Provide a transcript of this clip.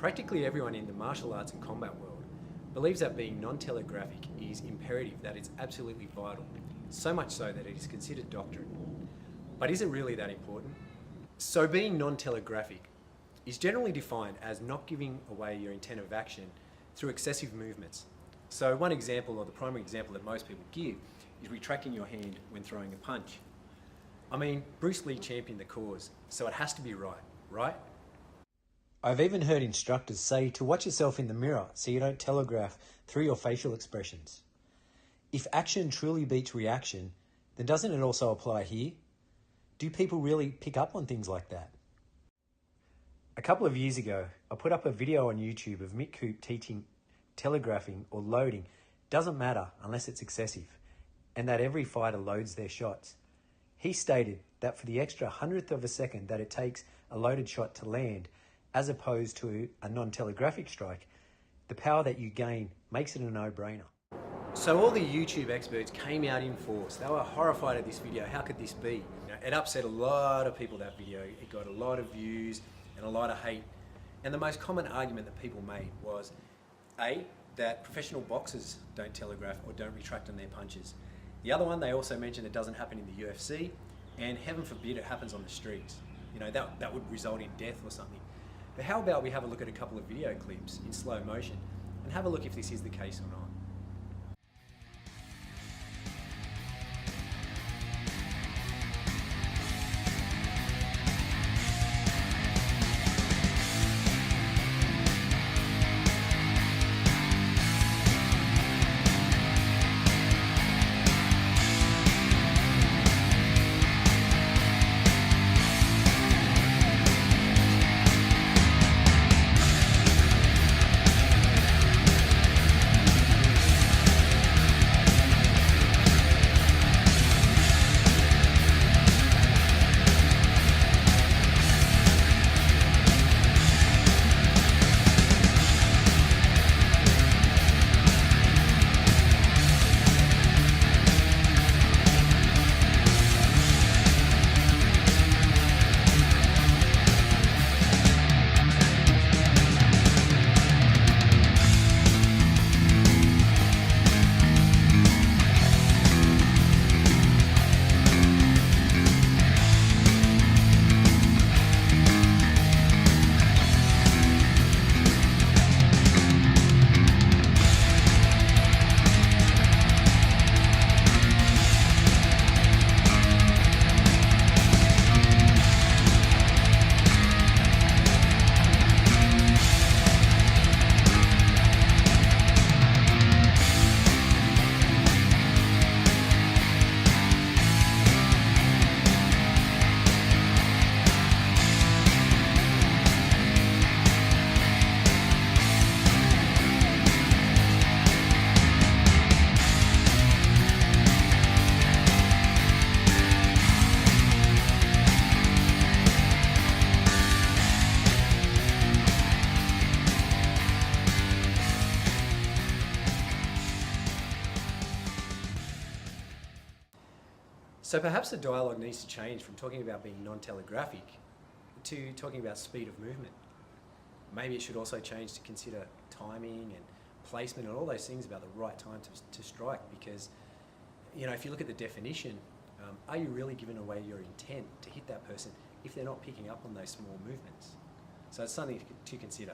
Practically everyone in the martial arts and combat world believes that being non-telegraphic is imperative, that it's absolutely vital, so much so that it is considered doctrine. But is it really that important? So being non-telegraphic is generally defined as not giving away your intent of action through excessive movements. So one example, or the primary example that most people give, is retracting your hand when throwing a punch. I mean, Bruce Lee championed the cause, so it has to be right, right? I've even heard instructors say to watch yourself in the mirror so you don't telegraph through your facial expressions. If action truly beats reaction, then doesn't it also apply here? Do people really pick up on things like that? A couple of years ago, I put up a video on YouTube of Mick Coop teaching telegraphing or loading doesn't matter unless it's excessive, and that every fighter loads their shots. He stated that for the extra 100th of a second that it takes a loaded shot to land, as opposed to a non-telegraphic strike, the power that you gain makes it a no-brainer. So all the YouTube experts came out in force. They were horrified at this video. How could this be? It upset a lot of people, that video. It got a lot of views and a lot of hate. And the most common argument that people made was, A, that professional boxers don't telegraph or don't retract on their punches. The other one, they also mentioned it doesn't happen in the UFC, and heaven forbid it happens on the streets. You know, that would result in death or something. But how about we have a look at a couple of video clips in slow motion and have a look if this is the case or not. So perhaps the dialogue needs to change from talking about being non-telegraphic to talking about speed of movement. Maybe it should also change to consider timing and placement and all those things about the right time to strike, because, you know, if you look at the definition, are you really giving away your intent to hit that person if they're not picking up on those small movements? So it's something to consider.